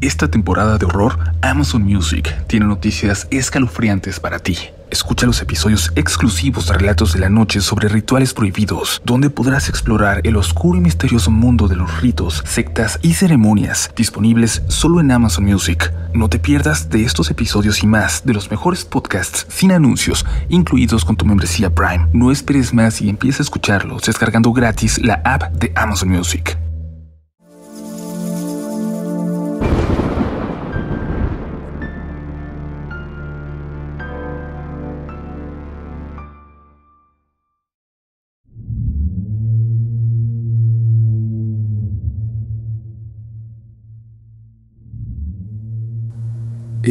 Esta temporada de horror, Amazon Music tiene noticias escalofriantes para ti. Escucha los episodios exclusivos de Relatos de la Noche sobre rituales prohibidos, donde podrás explorar el oscuro y misterioso mundo de los ritos, sectas y ceremonias, disponibles solo en Amazon Music. No te pierdas de estos episodios y más de los mejores podcasts sin anuncios, incluidos con tu membresía Prime. No esperes más y empieza a escucharlos descargando gratis la app de Amazon Music.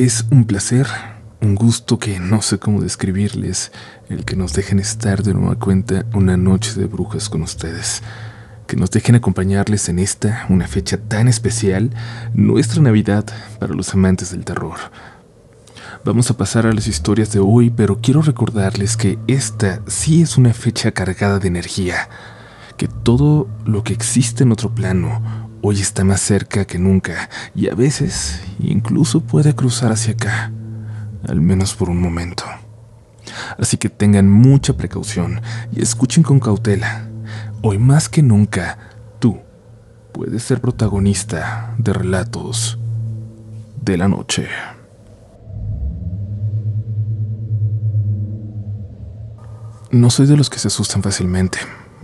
Es un placer, un gusto que no sé cómo describirles, el que nos dejen estar de nueva cuenta una noche de brujas con ustedes. Que nos dejen acompañarles en esta, una fecha tan especial, nuestra Navidad para los amantes del terror. Vamos a pasar a las historias de hoy, pero quiero recordarles que esta sí es una fecha cargada de energía, que todo lo que existe en otro plano hoy está más cerca que nunca y a veces incluso puede cruzar hacia acá, al menos por un momento. Así que tengan mucha precaución y escuchen con cautela. Hoy más que nunca, tú puedes ser protagonista de Relatos de la Noche. No soy de los que se asustan fácilmente,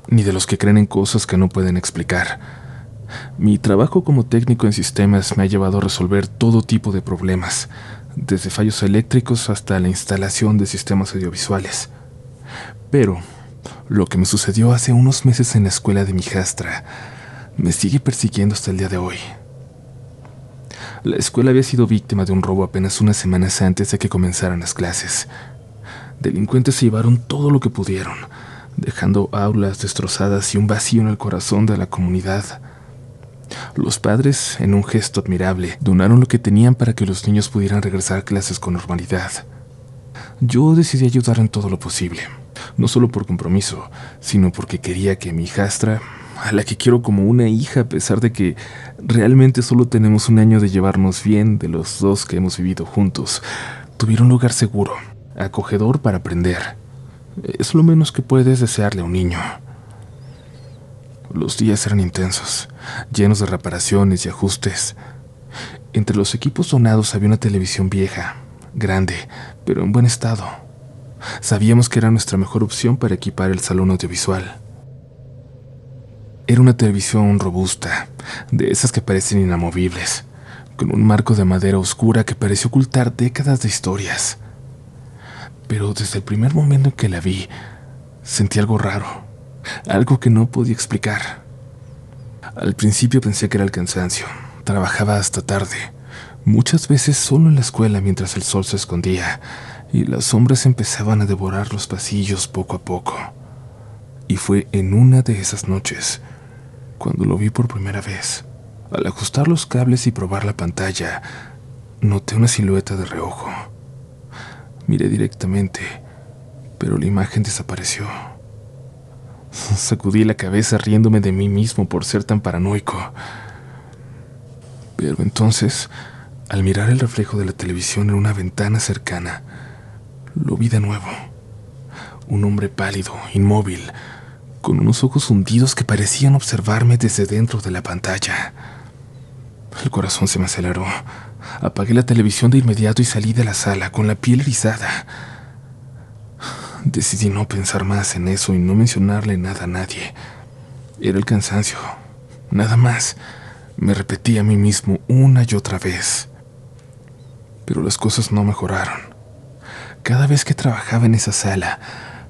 ni de los que creen en cosas que no pueden explicar. Mi trabajo como técnico en sistemas me ha llevado a resolver todo tipo de problemas, desde fallos eléctricos hasta la instalación de sistemas audiovisuales. Pero lo que me sucedió hace unos meses en la escuela de mi hijastra me sigue persiguiendo hasta el día de hoy. La escuela había sido víctima de un robo apenas unas semanas antes de que comenzaran las clases. Delincuentes se llevaron todo lo que pudieron, dejando aulas destrozadas y un vacío en el corazón de la comunidad. Los padres, en un gesto admirable, donaron lo que tenían para que los niños pudieran regresar a clases con normalidad. Yo decidí ayudar en todo lo posible, no solo por compromiso, sino porque quería que mi hijastra, a la que quiero como una hija a pesar de que realmente solo tenemos un año de llevarnos bien de los dos que hemos vivido juntos, tuviera un lugar seguro, acogedor para aprender. Es lo menos que puedes desearle a un niño. Los días eran intensos, llenos de reparaciones y ajustes. Entre los equipos donados había una televisión vieja, grande, pero en buen estado. Sabíamos que era nuestra mejor opción para equipar el salón audiovisual. Era una televisión robusta, de esas que parecen inamovibles, con un marco de madera oscura que pareció ocultar décadas de historias. Pero desde el primer momento en que la vi, sentí algo raro. Algo que no podía explicar. Al principio pensé que era el cansancio. Trabajaba hasta tarde, muchas veces solo en la escuela mientras el sol se escondía y las sombras empezaban a devorar los pasillos poco a poco. Y fue en una de esas noches cuando lo vi por primera vez. Al ajustar los cables y probar la pantalla, noté una silueta de reojo. Miré directamente, pero la imagen desapareció. Sacudí la cabeza riéndome de mí mismo por ser tan paranoico. Pero entonces, al mirar el reflejo de la televisión en una ventana cercana, lo vi de nuevo. Un hombre pálido, inmóvil, con unos ojos hundidos que parecían observarme desde dentro de la pantalla. El corazón se me aceleró. Apagué la televisión de inmediato y salí de la sala con la piel erizada. Decidí no pensar más en eso y no mencionarle nada a nadie. Era el cansancio, nada más. Me repetí a mí mismo una y otra vez. Pero las cosas no mejoraron. Cada vez que trabajaba en esa sala,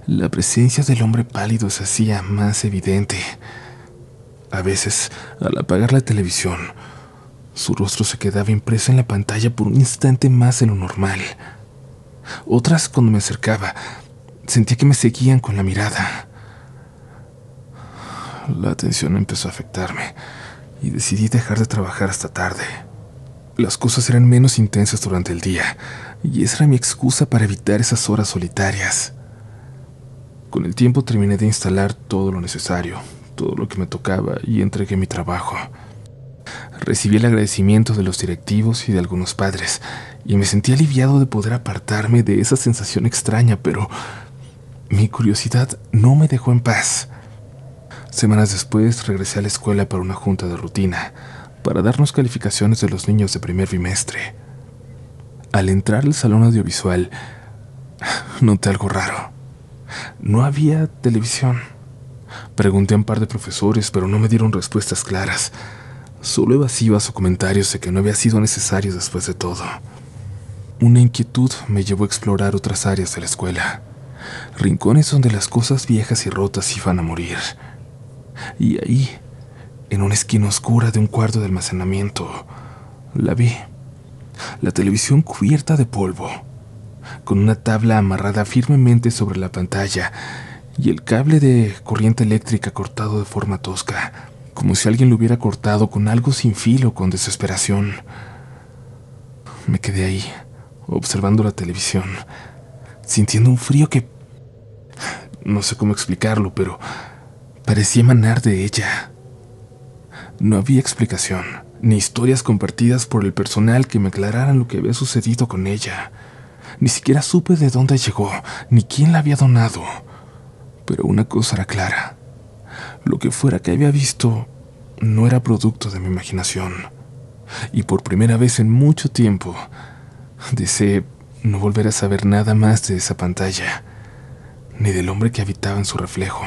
la presencia del hombre pálido se hacía más evidente. A veces, al apagar la televisión, su rostro se quedaba impreso en la pantalla por un instante más de lo normal. Otras, cuando me acercaba, sentía que me seguían con la mirada. La tensión empezó a afectarme y decidí dejar de trabajar hasta tarde. Las cosas eran menos intensas durante el día y esa era mi excusa para evitar esas horas solitarias. Con el tiempo terminé de instalar todo lo necesario, todo lo que me tocaba y entregué mi trabajo. Recibí el agradecimiento de los directivos y de algunos padres, y me sentí aliviado de poder apartarme de esa sensación extraña, pero mi curiosidad no me dejó en paz. Semanas después regresé a la escuela para una junta de rutina, para darnos calificaciones de los niños de primer bimestre. Al entrar al salón audiovisual, noté algo raro. No había televisión. Pregunté a un par de profesores, pero no me dieron respuestas claras. Solo evasivas o comentarios de que no había sido necesario después de todo. Una inquietud me llevó a explorar otras áreas de la escuela, rincones donde las cosas viejas y rotas iban a morir. Y ahí, en una esquina oscura de un cuarto de almacenamiento, la vi. La televisión cubierta de polvo, con una tabla amarrada firmemente sobre la pantalla y el cable de corriente eléctrica cortado de forma tosca, como si alguien lo hubiera cortado con algo sin filo con desesperación. Me quedé ahí, observando la televisión, sintiendo un frío que no sé cómo explicarlo, pero parecía emanar de ella. No había explicación, ni historias compartidas por el personal que me aclararan lo que había sucedido con ella. Ni siquiera supe de dónde llegó, ni quién la había donado. Pero una cosa era clara: lo que fuera que había visto no era producto de mi imaginación. Y por primera vez en mucho tiempo, deseé no volver a saber nada más de esa pantalla, ni del hombre que habitaba en su reflejo.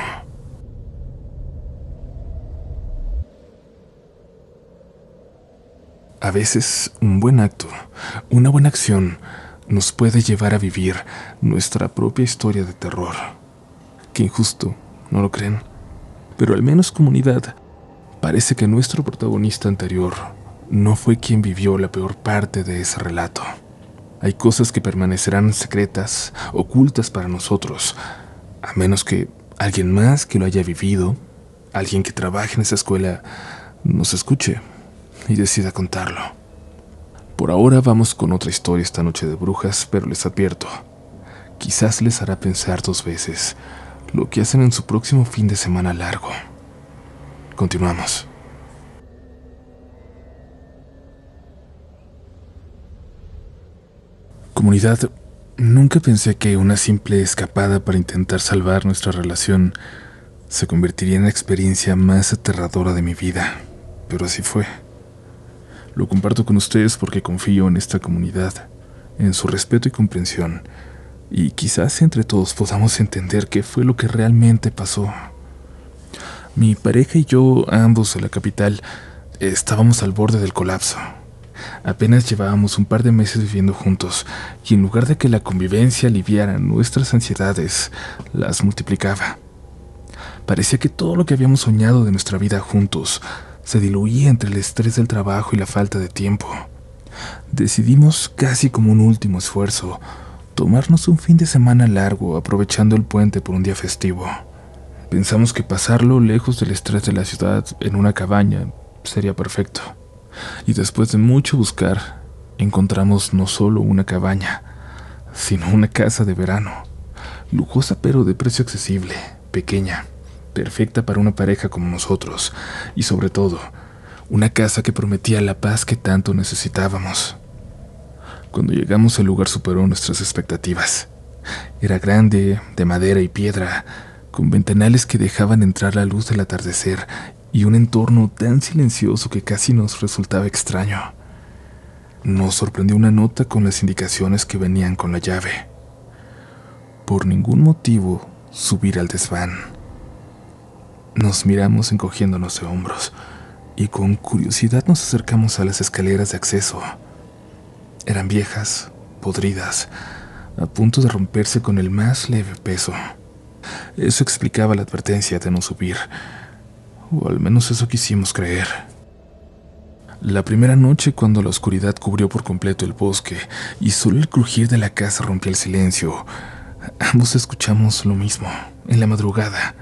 A veces, un buen acto, una buena acción, nos puede llevar a vivir nuestra propia historia de terror. Qué injusto, ¿no lo creen? Pero al menos, comunidad, parece que nuestro protagonista anterior no fue quien vivió la peor parte de ese relato. Hay cosas que permanecerán secretas, ocultas para nosotros, a menos que alguien más que lo haya vivido, alguien que trabaje en esa escuela, nos escuche y decida contarlo. Por ahora vamos con otra historia esta noche de brujas, pero les advierto, quizás les hará pensar 2 veces lo que hacen en su próximo fin de semana largo. Continuamos. Comunidad, nunca pensé que una simple escapada para intentar salvar nuestra relación se convertiría en la experiencia más aterradora de mi vida, pero así fue. Lo comparto con ustedes porque confío en esta comunidad, en su respeto y comprensión, y quizás entre todos podamos entender qué fue lo que realmente pasó. Mi pareja y yo, ambos de la capital, estábamos al borde del colapso. Apenas llevábamos un par de meses viviendo juntos, y en lugar de que la convivencia aliviara nuestras ansiedades, las multiplicaba. Parecía que todo lo que habíamos soñado de nuestra vida juntos se diluía entre el estrés del trabajo y la falta de tiempo. Decidimos, casi como un último esfuerzo, tomarnos un fin de semana largo aprovechando el puente por un día festivo. Pensamos que pasarlo lejos del estrés de la ciudad en una cabaña sería perfecto. Y después de mucho buscar, encontramos no solo una cabaña, sino una casa de verano, lujosa pero de precio accesible, pequeña, perfecta para una pareja como nosotros, y sobre todo, una casa que prometía la paz que tanto necesitábamos. Cuando llegamos, el lugar superó nuestras expectativas. Era grande, de madera y piedra, con ventanales que dejaban entrar la luz del atardecer y un entorno tan silencioso que casi nos resultaba extraño. Nos sorprendió una nota con las indicaciones que venían con la llave: por ningún motivo subir al desván. Nos miramos encogiéndonos de hombros y con curiosidad nos acercamos a las escaleras de acceso. Eran viejas, podridas, a punto de romperse con el más leve peso. Eso explicaba la advertencia de no subir, o al menos eso quisimos creer. La primera noche, cuando la oscuridad cubrió por completo el bosque y solo el crujir de la casa rompía el silencio, ambos escuchamos lo mismo, en la madrugada.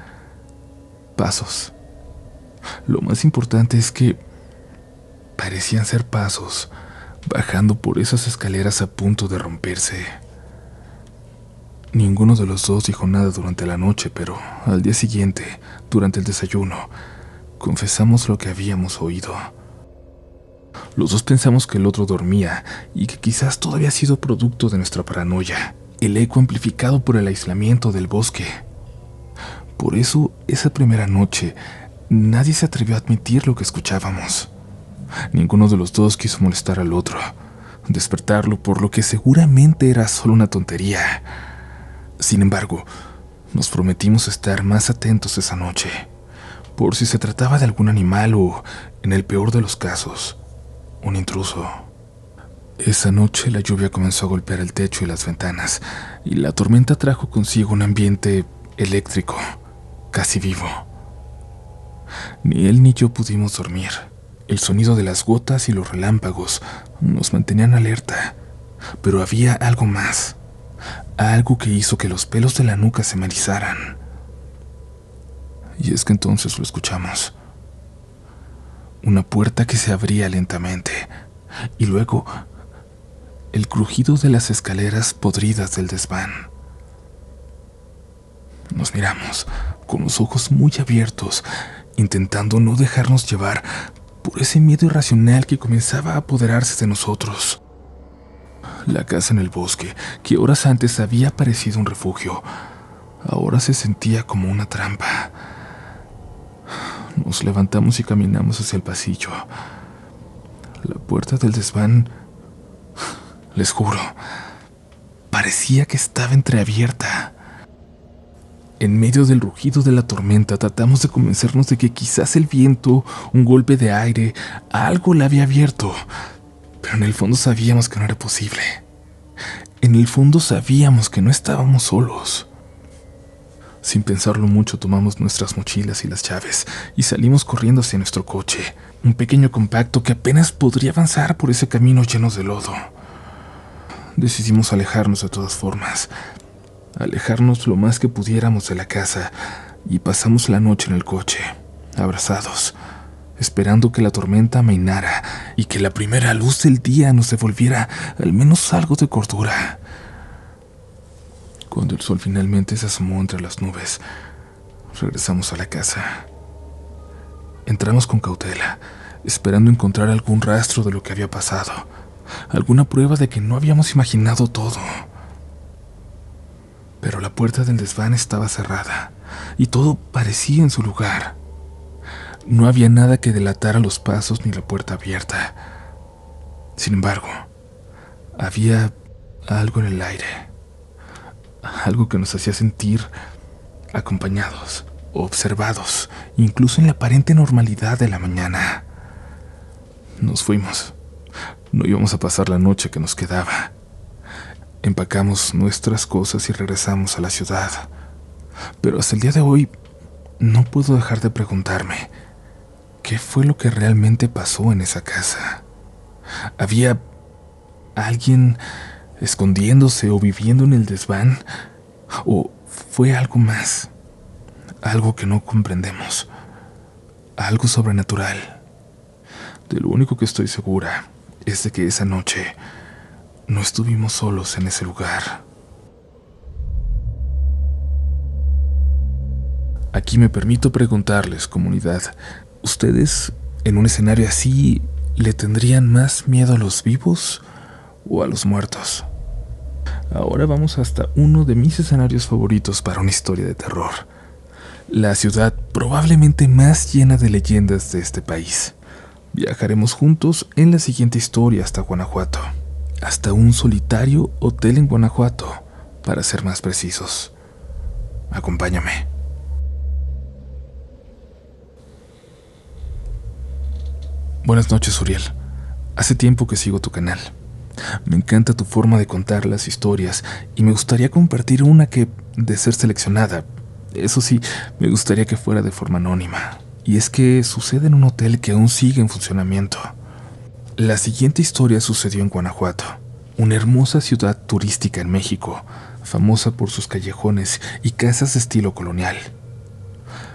Pasos. Lo más importante es que parecían ser pasos bajando por esas escaleras a punto de romperse. Ninguno de los dos dijo nada durante la noche, pero al día siguiente, durante el desayuno, confesamos lo que habíamos oído. Los dos pensamos que el otro dormía y que quizás todo había sido producto de nuestra paranoia, el eco amplificado por el aislamiento del bosque. Por eso, esa primera noche, nadie se atrevió a admitir lo que escuchábamos. Ninguno de los dos quiso molestar al otro, despertarlo por lo que seguramente era solo una tontería. Sin embargo, nos prometimos estar más atentos esa noche, por si se trataba de algún animal o, en el peor de los casos, un intruso. Esa noche la lluvia comenzó a golpear el techo y las ventanas, y la tormenta trajo consigo un ambiente eléctrico, casi vivo. Ni él ni yo pudimos dormir. El sonido de las gotas y los relámpagos nos mantenían alerta, pero había algo más, algo que hizo que los pelos de la nuca se me erizaran. Y es que entonces lo escuchamos. Una puerta que se abría lentamente, y luego el crujido de las escaleras podridas del desván. Nos miramos, con los ojos muy abiertos, intentando no dejarnos llevar por ese miedo irracional que comenzaba a apoderarse de nosotros. La casa en el bosque, que horas antes había parecido un refugio, ahora se sentía como una trampa. Nos levantamos y caminamos hacia el pasillo. La puerta del desván, les juro, parecía que estaba entreabierta. En medio del rugido de la tormenta tratamos de convencernos de que quizás el viento, un golpe de aire, algo la había abierto, pero en el fondo sabíamos que no era posible. En el fondo sabíamos que no estábamos solos. Sin pensarlo mucho tomamos nuestras mochilas y las llaves y salimos corriendo hacia nuestro coche, un pequeño compacto que apenas podría avanzar por ese camino lleno de lodo. Decidimos alejarnos de todas formas, alejarnos lo más que pudiéramos de la casa, y pasamos la noche en el coche, abrazados, esperando que la tormenta amainara y que la primera luz del día nos devolviera al menos algo de cordura. Cuando el sol finalmente se asomó entre las nubes, regresamos a la casa. Entramos con cautela, esperando encontrar algún rastro de lo que había pasado, alguna prueba de que no habíamos imaginado todo. Pero la puerta del desván estaba cerrada y todo parecía en su lugar. No había nada que delatara los pasos ni la puerta abierta. Sin embargo, había algo en el aire, algo que nos hacía sentir acompañados, observados, incluso en la aparente normalidad de la mañana. Nos fuimos. No íbamos a pasar la noche que nos quedaba. Empacamos nuestras cosas y regresamos a la ciudad. Pero hasta el día de hoy no puedo dejar de preguntarme qué fue lo que realmente pasó en esa casa. ¿Había alguien escondiéndose o viviendo en el desván? ¿O fue algo más? Algo que no comprendemos. Algo sobrenatural. De lo único que estoy segura es de que esa noche no estuvimos solos en ese lugar. Aquí me permito preguntarles, comunidad, ¿ustedes en un escenario así le tendrían más miedo a los vivos o a los muertos? Ahora vamos hasta uno de mis escenarios favoritos para una historia de terror. La ciudad probablemente más llena de leyendas de este país. Viajaremos juntos en la siguiente historia hasta Guanajuato. Hasta un solitario hotel en Guanajuato, para ser más precisos. Acompáñame. Buenas noches, Uriel. Hace tiempo que sigo tu canal. Me encanta tu forma de contar las historias y me gustaría compartir una que, de ser seleccionada, eso sí, me gustaría que fuera de forma anónima. Y es que sucede en un hotel que aún sigue en funcionamiento. La siguiente historia sucedió en Guanajuato, una hermosa ciudad turística en México, famosa por sus callejones y casas de estilo colonial.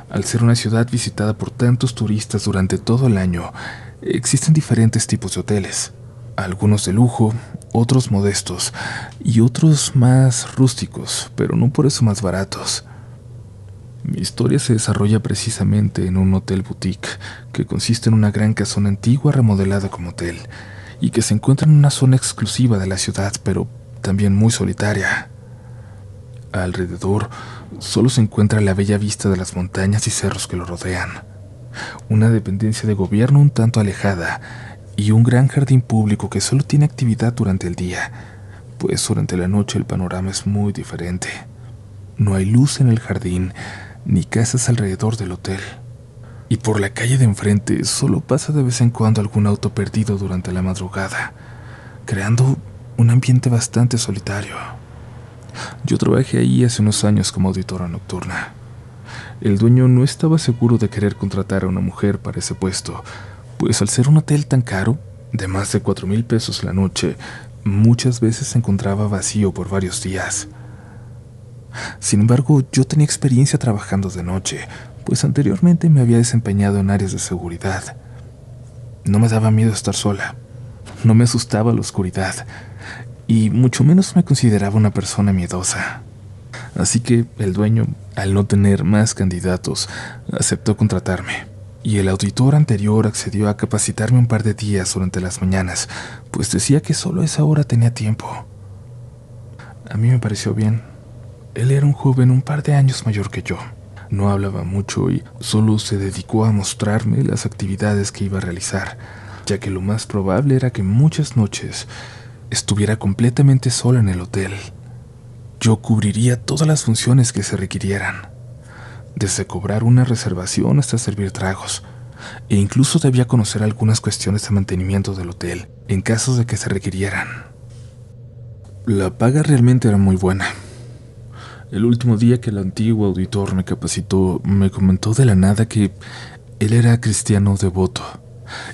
Al ser una ciudad visitada por tantos turistas durante todo el año, existen diferentes tipos de hoteles, algunos de lujo, otros modestos y otros más rústicos, pero no por eso más baratos. Mi historia se desarrolla precisamente en un hotel boutique que consiste en una gran casona antigua remodelada como hotel y que se encuentra en una zona exclusiva de la ciudad, pero también muy solitaria. Alrededor solo se encuentra la bella vista de las montañas y cerros que lo rodean, una dependencia de gobierno un tanto alejada y un gran jardín público que solo tiene actividad durante el día, pues durante la noche el panorama es muy diferente. No hay luz en el jardín ni casas alrededor del hotel. Y por la calle de enfrente solo pasa de vez en cuando algún auto perdido durante la madrugada, creando un ambiente bastante solitario. Yo trabajé ahí hace unos años como auditora nocturna. El dueño no estaba seguro de querer contratar a una mujer para ese puesto, pues al ser un hotel tan caro, de más de 4,000 pesos la noche, muchas veces se encontraba vacío por varios días. Sin embargo, yo tenía experiencia trabajando de noche, pues anteriormente me había desempeñado en áreas de seguridad. No me daba miedo estar sola, no me asustaba la oscuridad, y mucho menos me consideraba una persona miedosa. Así que el dueño, al no tener más candidatos, aceptó contratarme. Y el auditor anterior accedió a capacitarme un par de días durante las mañanas, pues decía que solo a esa hora tenía tiempo. A mí me pareció bien. Él era un joven un par de años mayor que yo. No hablaba mucho y solo se dedicó a mostrarme las actividades que iba a realizar, ya que lo más probable era que muchas noches estuviera completamente sola en el hotel. Yo cubriría todas las funciones que se requirieran, desde cobrar una reservación hasta servir tragos, e incluso debía conocer algunas cuestiones de mantenimiento del hotel, en caso de que se requirieran. La paga realmente era muy buena. El último día que el antiguo auditor me capacitó, me comentó de la nada que él era cristiano devoto,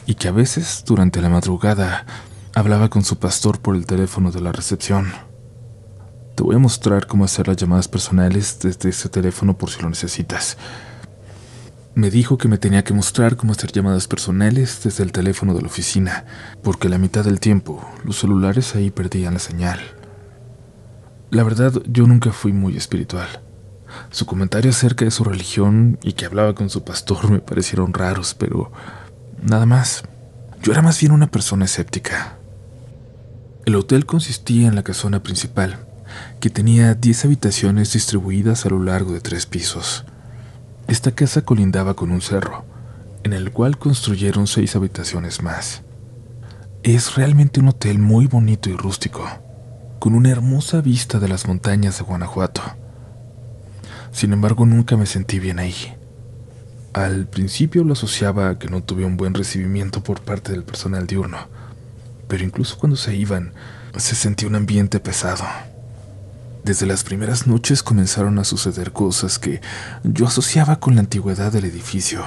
y que a veces, durante la madrugada, hablaba con su pastor por el teléfono de la recepción. Te voy a mostrar cómo hacer las llamadas personales desde ese teléfono por si lo necesitas. Me dijo que me tenía que mostrar cómo hacer llamadas personales desde el teléfono de la oficina, porque la mitad del tiempo los celulares ahí perdían la señal. La verdad, yo nunca fui muy espiritual. Su comentario acerca de su religión y que hablaba con su pastor me parecieron raros, pero nada más. Yo era más bien una persona escéptica. El hotel consistía en la casona principal, que tenía 10 habitaciones distribuidas a lo largo de 3 pisos. Esta casa colindaba con un cerro, en el cual construyeron 6 habitaciones más. Es realmente un hotel muy bonito y rústico, con una hermosa vista de las montañas de Guanajuato. Sin embargo, nunca me sentí bien ahí. Al principio lo asociaba a que no tuve un buen recibimiento por parte del personal diurno, pero incluso cuando se iban, se sentía un ambiente pesado. Desde las primeras noches comenzaron a suceder cosas que yo asociaba con la antigüedad del edificio.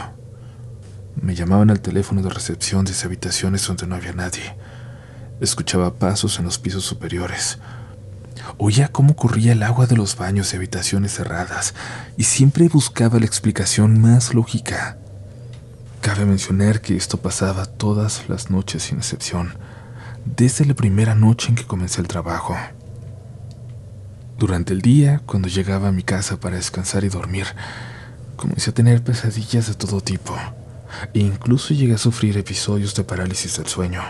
Me llamaban al teléfono de recepción de habitaciones donde no había nadie. Escuchaba pasos en los pisos superiores. Oía cómo corría el agua de los baños de habitaciones cerradas y siempre buscaba la explicación más lógica. Cabe mencionar que esto pasaba todas las noches sin excepción, desde la primera noche en que comencé el trabajo. Durante el día, cuando llegaba a mi casa para descansar y dormir, comencé a tener pesadillas de todo tipo, e incluso llegué a sufrir episodios de parálisis del sueño.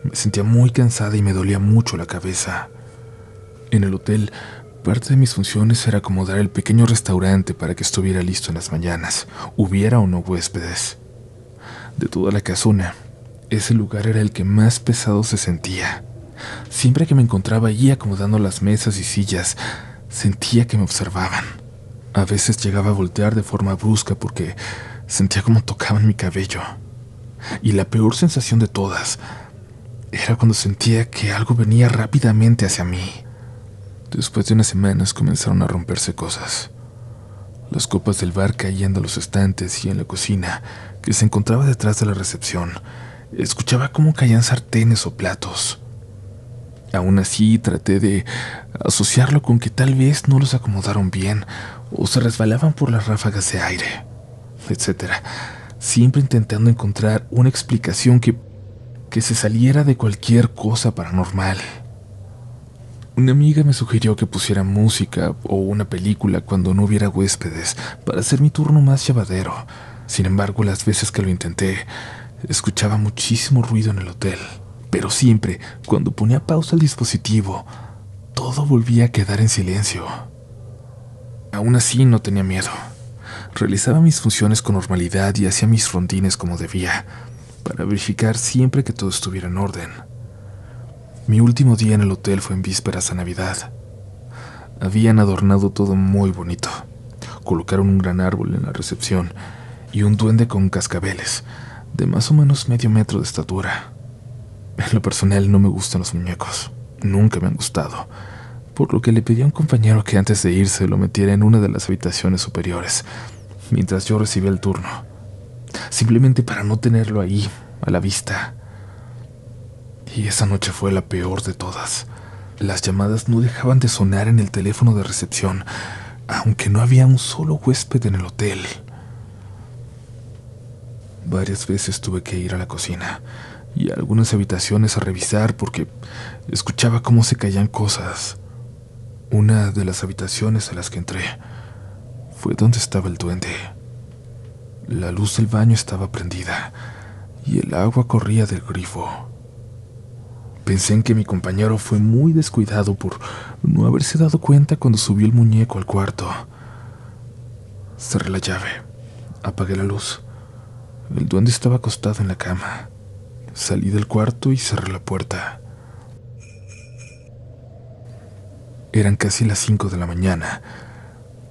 Me sentía muy cansada y me dolía mucho la cabeza. En el hotel, parte de mis funciones era acomodar el pequeño restaurante para que estuviera listo en las mañanas, hubiera o no huéspedes. De toda la casona, ese lugar era el que más pesado se sentía. Siempre que me encontraba allí acomodando las mesas y sillas, sentía que me observaban. A veces llegaba a voltear de forma brusca porque sentía como tocaban mi cabello. Y la peor sensación de todas era cuando sentía que algo venía rápidamente hacia mí. Después de unas semanas comenzaron a romperse cosas. Las copas del bar caían de los estantes y en la cocina, que se encontraba detrás de la recepción, escuchaba cómo caían sartenes o platos. Aún así, traté de asociarlo con que tal vez no los acomodaron bien o se resbalaban por las ráfagas de aire, etc. Siempre intentando encontrar una explicación que se saliera de cualquier cosa paranormal. Una amiga me sugirió que pusiera música o una película cuando no hubiera huéspedes para hacer mi turno más llevadero. Sin embargo, las veces que lo intenté, escuchaba muchísimo ruido en el hotel. Pero siempre, cuando ponía pausa al dispositivo, todo volvía a quedar en silencio. Aún así, no tenía miedo. Realizaba mis funciones con normalidad y hacía mis rondines como debía, para verificar siempre que todo estuviera en orden. Mi último día en el hotel fue en vísperas a Navidad. Habían adornado todo muy bonito. Colocaron un gran árbol en la recepción y un duende con cascabeles, de más o menos medio metro de estatura. En lo personal no me gustan los muñecos, nunca me han gustado, por lo que le pedí a un compañero que antes de irse lo metiera en una de las habitaciones superiores, mientras yo recibía el turno, simplemente para no tenerlo ahí, a la vista. Y esa noche fue la peor de todas. Las llamadas no dejaban de sonar en el teléfono de recepción, aunque no había un solo huésped en el hotel. Varias veces tuve que ir a la cocina y a algunas habitaciones a revisar porque escuchaba cómo se caían cosas. Una de las habitaciones a las que entré fue donde estaba el duende. La luz del baño estaba prendida y el agua corría del grifo. Pensé en que mi compañero fue muy descuidado por no haberse dado cuenta cuando subió el muñeco al cuarto. Cerré la llave, apagué la luz. El duende estaba acostado en la cama. Salí del cuarto y cerré la puerta. Eran casi las 5 de la mañana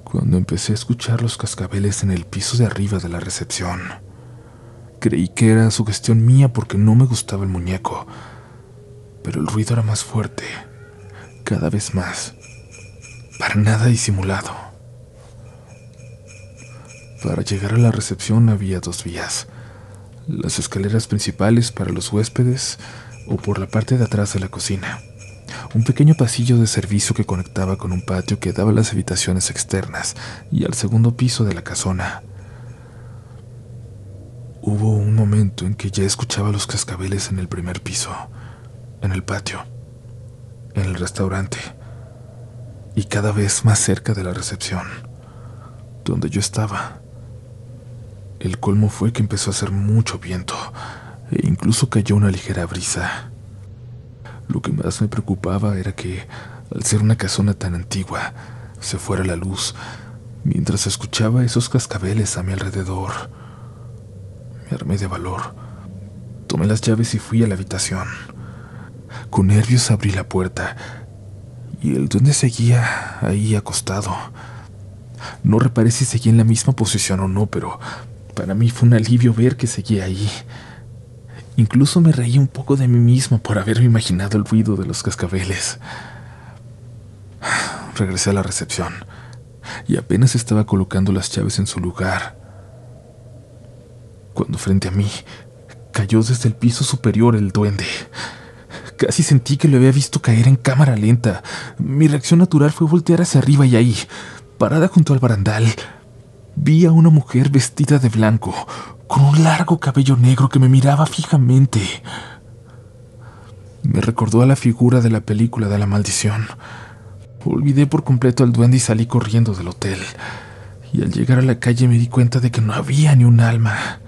cuando empecé a escuchar los cascabeles en el piso de arriba de la recepción. Creí que era sugestión mía porque no me gustaba el muñeco, pero el ruido era más fuerte, cada vez más, para nada disimulado. Para llegar a la recepción había 2 vías: las escaleras principales para los huéspedes o por la parte de atrás de la cocina, un pequeño pasillo de servicio que conectaba con un patio que daba a las habitaciones externas y al segundo piso de la casona. Hubo un momento en que ya escuchaba los cascabeles en el primer piso, en el patio, en el restaurante y cada vez más cerca de la recepción, donde yo estaba. El colmo fue que empezó a hacer mucho viento e incluso cayó una ligera brisa. Lo que más me preocupaba era que, al ser una casona tan antigua, se fuera la luz mientras escuchaba esos cascabeles a mi alrededor. Me armé de valor, tomé las llaves y fui a la habitación. Con nervios abrí la puerta y el duende seguía ahí acostado. No reparé si seguía en la misma posición o no, pero para mí fue un alivio ver que seguía ahí. Incluso me reí un poco de mí mismo por haberme imaginado el ruido de los cascabeles. Regresé a la recepción y apenas estaba colocando las llaves en su lugar cuando frente a mí cayó desde el piso superior el duende. Casi sentí que lo había visto caer en cámara lenta. Mi reacción natural fue voltear hacia arriba y ahí, parada junto al barandal, vi a una mujer vestida de blanco, con un largo cabello negro que me miraba fijamente. Me recordó a la figura de la película de la maldición. Olvidé por completo al duende y salí corriendo del hotel. Y al llegar a la calle me di cuenta de que no había ni un alma.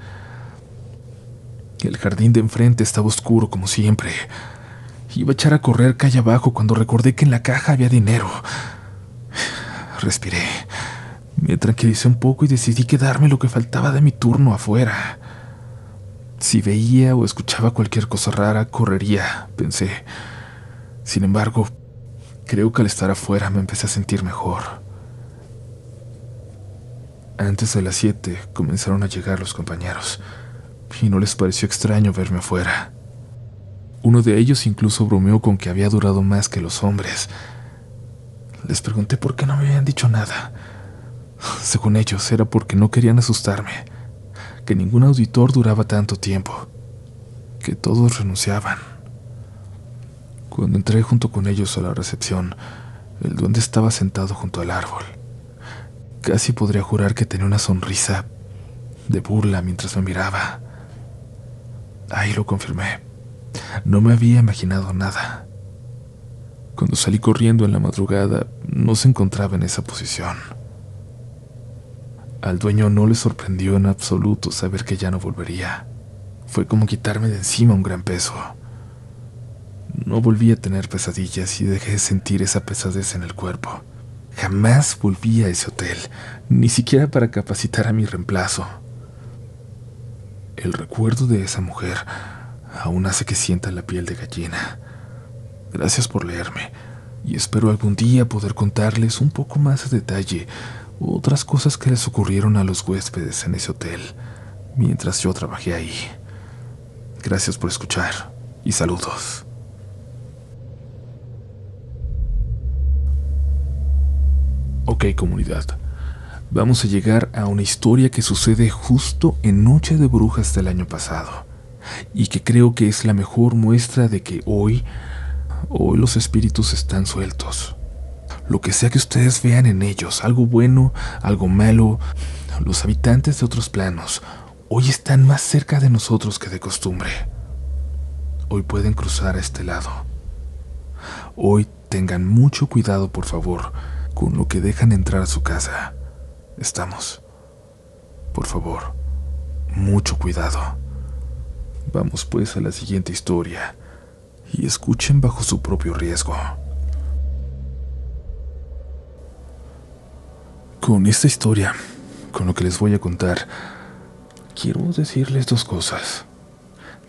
El jardín de enfrente estaba oscuro como siempre. Iba a echar a correr calle abajo cuando recordé que en la caja había dinero. Respiré. Me tranquilicé un poco y decidí quedarme lo que faltaba de mi turno afuera. Si veía o escuchaba cualquier cosa rara, correría, pensé. Sin embargo, creo que al estar afuera me empecé a sentir mejor. Antes de las 7 comenzaron a llegar los compañeros, y no les pareció extraño verme afuera. Uno de ellos incluso bromeó con que había durado más que los hombres. Les pregunté por qué no me habían dicho nada. Según ellos, era porque no querían asustarme, que ningún auditor duraba tanto tiempo, que todos renunciaban. Cuando entré junto con ellos a la recepción, el duende estaba sentado junto al árbol. Casi podría jurar que tenía una sonrisa de burla mientras me miraba. Ahí lo confirmé. No me había imaginado nada. Cuando salí corriendo en la madrugada, no se encontraba en esa posición. Al dueño no le sorprendió en absoluto saber que ya no volvería. Fue como quitarme de encima un gran peso. No volví a tener pesadillas y dejé de sentir esa pesadez en el cuerpo. Jamás volví a ese hotel, ni siquiera para capacitar a mi reemplazo. El recuerdo de esa mujer aún hace que sienta la piel de gallina. Gracias por leerme, y espero algún día poder contarles un poco más a detalle otras cosas que les ocurrieron a los huéspedes en ese hotel mientras yo trabajé ahí. Gracias por escuchar y saludos. Ok, comunidad, vamos a llegar a una historia que sucede justo en Noche de Brujas del año pasado y que creo que es la mejor muestra de que hoy los espíritus están sueltos. Lo que sea que ustedes vean en ellos, algo bueno, algo malo, los habitantes de otros planos, hoy están más cerca de nosotros que de costumbre. Hoy pueden cruzar a este lado. Hoy tengan mucho cuidado, por favor, con lo que dejan entrar a su casa. Estamos. Por favor, mucho cuidado. Vamos pues a la siguiente historia y escuchen bajo su propio riesgo. Con esta historia, con lo que les voy a contar, quiero decirles dos cosas.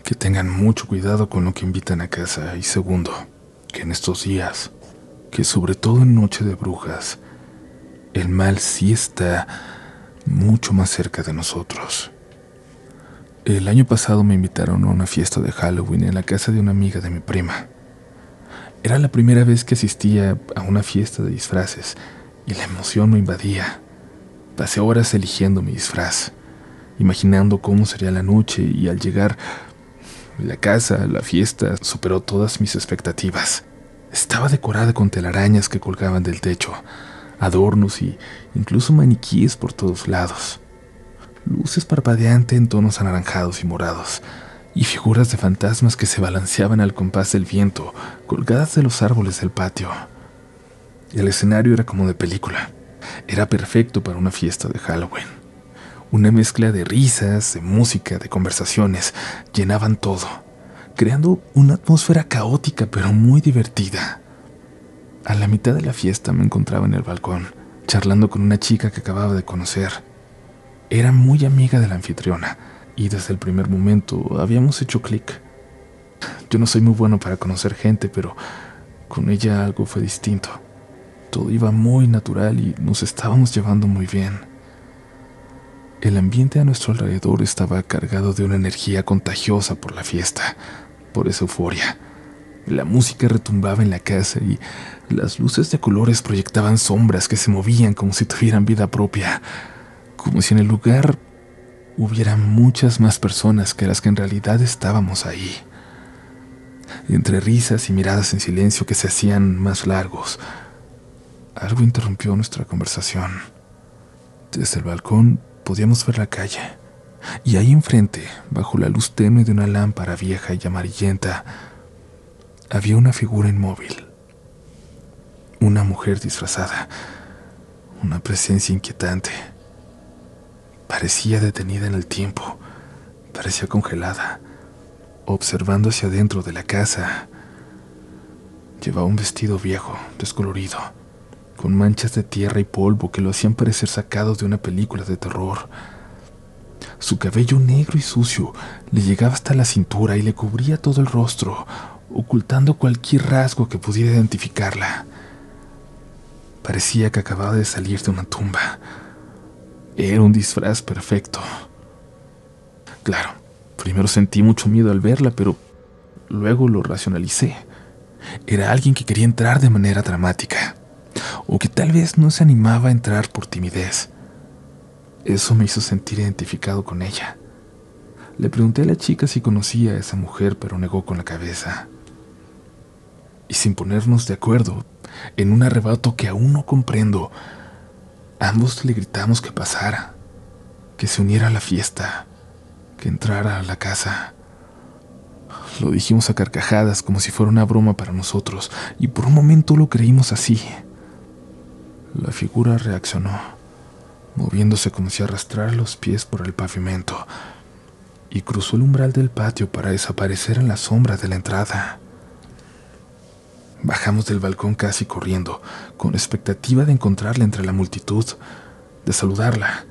Que tengan mucho cuidado con lo que invitan a casa y segundo, que en estos días, que sobre todo en Noche de Brujas, el mal sí está mucho más cerca de nosotros. El año pasado me invitaron a una fiesta de Halloween en la casa de una amiga de mi prima. Era la primera vez que asistía a una fiesta de disfraces y la emoción me invadía. Pasé horas eligiendo mi disfraz, imaginando cómo sería la noche y al llegar la casa, la fiesta, superó todas mis expectativas. Estaba decorada con telarañas que colgaban del techo, adornos y incluso maniquíes por todos lados. Luces parpadeantes en tonos anaranjados y morados, y figuras de fantasmas que se balanceaban al compás del viento, colgadas de los árboles del patio. El escenario era como de película. Era perfecto para una fiesta de Halloween. Una mezcla de risas, de música, de conversaciones, llenaban todo, creando una atmósfera caótica pero muy divertida. A la mitad de la fiesta me encontraba en el balcón, charlando con una chica que acababa de conocer. Era muy amiga de la anfitriona, y desde el primer momento habíamos hecho clic. Yo no soy muy bueno para conocer gente, pero con ella algo fue distinto. Todo iba muy natural y nos estábamos llevando muy bien. El ambiente a nuestro alrededor estaba cargado de una energía contagiosa por la fiesta, por esa euforia. La música retumbaba en la casa y las luces de colores proyectaban sombras que se movían como si tuvieran vida propia, como si en el lugar hubiera muchas más personas que las que en realidad estábamos ahí. Entre risas y miradas en silencio que se hacían más largos, algo interrumpió nuestra conversación. Desde el balcón podíamos ver la calle, y ahí enfrente, bajo la luz tenue de una lámpara vieja y amarillenta, había una figura inmóvil. Una mujer disfrazada, una presencia inquietante. Parecía detenida en el tiempo, parecía congelada, observando hacia adentro de la casa. Llevaba un vestido viejo, descolorido, con manchas de tierra y polvo que lo hacían parecer sacado de una película de terror. Su cabello negro y sucio le llegaba hasta la cintura y le cubría todo el rostro, ocultando cualquier rasgo que pudiera identificarla. Parecía que acababa de salir de una tumba. Era un disfraz perfecto. Claro, primero sentí mucho miedo al verla, pero luego lo racionalicé. Era alguien que quería entrar de manera dramática, o que tal vez no se animaba a entrar por timidez. Eso me hizo sentir identificado con ella. Le pregunté a la chica si conocía a esa mujer, pero negó con la cabeza. Y sin ponernos de acuerdo, en un arrebato que aún no comprendo, ambos le gritamos que pasara, que se uniera a la fiesta, que entrara a la casa. Lo dijimos a carcajadas como si fuera una broma para nosotros, y por un momento lo creímos así. La figura reaccionó, moviéndose como si arrastrara los pies por el pavimento, y cruzó el umbral del patio para desaparecer en la sombra de la entrada. Bajamos del balcón casi corriendo, con la expectativa de encontrarla entre la multitud, de saludarla.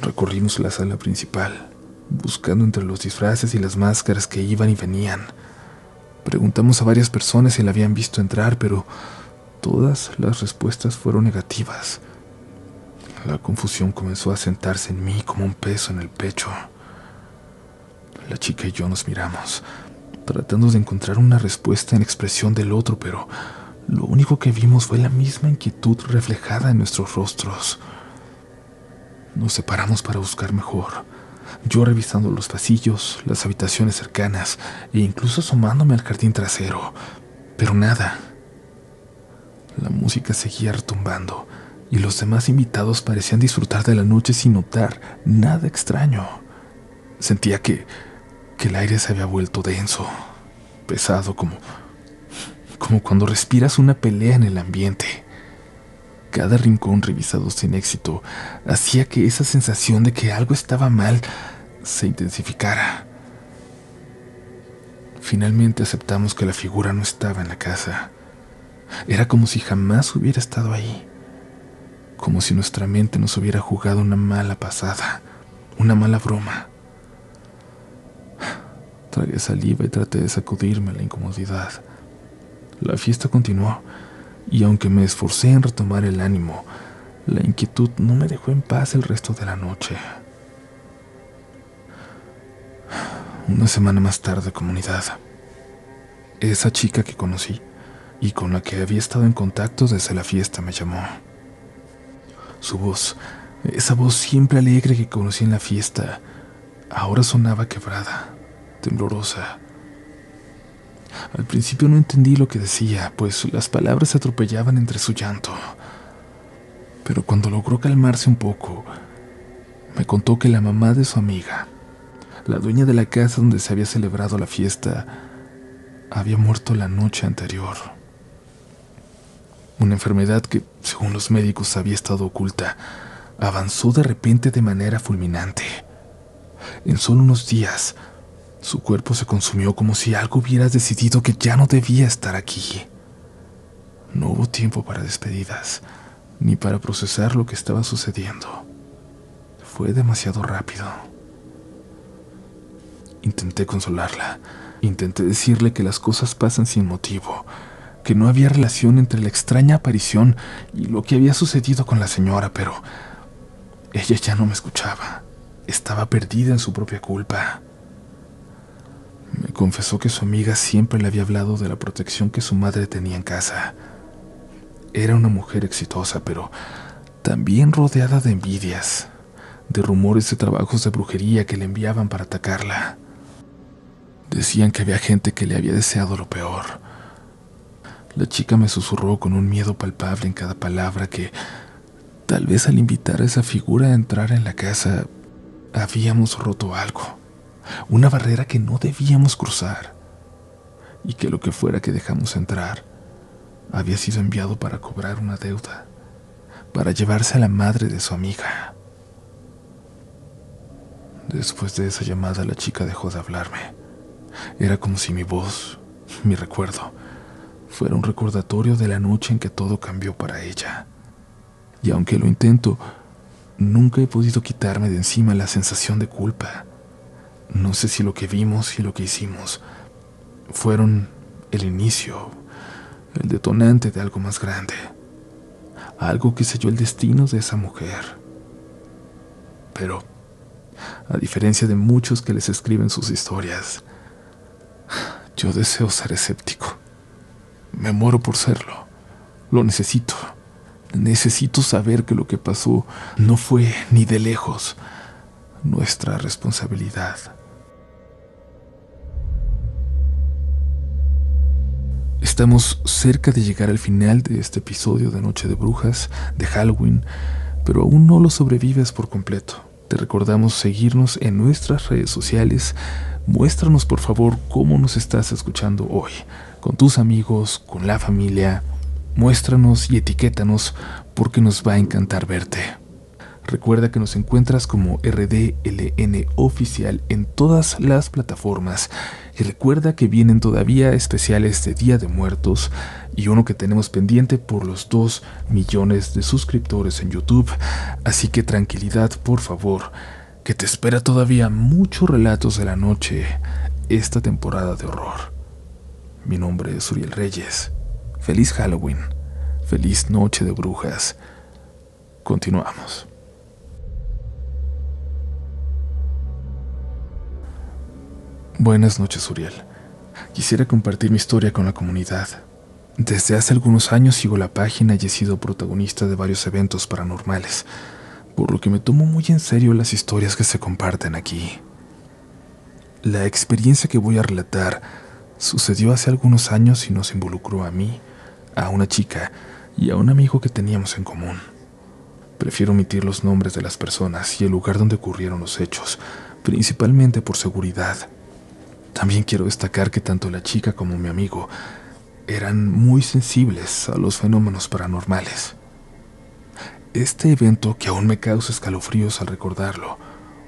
Recorrimos la sala principal, buscando entre los disfraces y las máscaras que iban y venían. Preguntamos a varias personas si la habían visto entrar, pero todas las respuestas fueron negativas. La confusión comenzó a sentarse en mí como un peso en el pecho. La chica y yo nos miramos, tratando de encontrar una respuesta en la expresión del otro, pero lo único que vimos fue la misma inquietud reflejada en nuestros rostros. Nos separamos para buscar mejor, yo revisando los pasillos, las habitaciones cercanas e incluso asomándome al jardín trasero, pero nada. La música seguía retumbando y los demás invitados parecían disfrutar de la noche sin notar nada extraño. Sentía que el aire se había vuelto denso, pesado, como cuando respiras una pelea en el ambiente. Cada rincón revisado sin éxito hacía que esa sensación de que algo estaba mal se intensificara. Finalmente aceptamos que la figura no estaba en la casa. Era como si jamás hubiera estado ahí, como si nuestra mente nos hubiera jugado una mala pasada, una mala broma. Tragué saliva y traté de sacudirme la incomodidad. La fiesta continuó, y aunque me esforcé en retomar el ánimo, la inquietud no me dejó en paz el resto de la noche. Una semana más tarde, comunidad, esa chica que conocí y con la que había estado en contacto desde la fiesta me llamó. Su voz, esa voz siempre alegre que conocí en la fiesta, ahora sonaba quebrada, temblorosa. Al principio no entendí lo que decía, pues las palabras se atropellaban entre su llanto. Pero cuando logró calmarse un poco, me contó que la mamá de su amiga, la dueña de la casa donde se había celebrado la fiesta, había muerto la noche anterior. Una enfermedad que, según los médicos, había estado oculta, avanzó de repente de manera fulminante. En solo unos días, su cuerpo se consumió como si algo hubiera decidido que ya no debía estar aquí. No hubo tiempo para despedidas, ni para procesar lo que estaba sucediendo. Fue demasiado rápido. Intenté consolarla. Intenté decirle que las cosas pasan sin motivo, que no había relación entre la extraña aparición y lo que había sucedido con la señora, pero ella ya no me escuchaba. Estaba perdida en su propia culpa. Me confesó que su amiga siempre le había hablado de la protección que su madre tenía en casa. Era una mujer exitosa, pero también rodeada de envidias, de rumores de trabajos de brujería que le enviaban para atacarla. Decían que había gente que le había deseado lo peor. La chica me susurró con un miedo palpable en cada palabra que, tal vez al invitar a esa figura a entrar en la casa, habíamos roto algo. Una barrera que no debíamos cruzar, y que lo que fuera que dejamos entrar había sido enviado para cobrar una deuda, para llevarse a la madre de su amiga. Después de esa llamada, la chica dejó de hablarme. Era como si mi voz, mi recuerdo, fuera un recordatorio de la noche en que todo cambió para ella. Y aunque lo intento, nunca he podido quitarme de encima la sensación de culpa. No sé si lo que vimos y lo que hicimos fueron el inicio, el detonante de algo más grande, algo que selló el destino de esa mujer. Pero, a diferencia de muchos que les escriben sus historias, yo deseo ser escéptico. Me muero por serlo. Lo necesito. Necesito saber que lo que pasó no fue ni de lejos nuestra responsabilidad. Estamos cerca de llegar al final de este episodio de Noche de Brujas, de Halloween, pero aún no lo sobrevives por completo. Te recordamos seguirnos en nuestras redes sociales Muéstranos por favor cómo nos estás escuchando hoy, con tus amigos, con la familia. Muéstranos y etiquétanos porque nos va a encantar verte. Recuerda que nos encuentras como RDLN Oficial en todas las plataformas. Y recuerda que vienen todavía especiales de Día de Muertos y uno que tenemos pendiente por los 2 millones de suscriptores en YouTube. Así que tranquilidad, por favor, que te espera todavía muchos relatos de la noche esta temporada de horror. Mi nombre es Uriel Reyes. Feliz Halloween. Feliz Noche de Brujas. Continuamos. Buenas noches, Uriel. Quisiera compartir mi historia con la comunidad. Desde hace algunos años sigo la página y he sido protagonista de varios eventos paranormales, por lo que me tomo muy en serio las historias que se comparten aquí. La experiencia que voy a relatar sucedió hace algunos años y nos involucró a mí, a una chica y a un amigo que teníamos en común. Prefiero omitir los nombres de las personas y el lugar donde ocurrieron los hechos, principalmente por seguridad. También quiero destacar que tanto la chica como mi amigo eran muy sensibles a los fenómenos paranormales. Este evento, que aún me causa escalofríos al recordarlo,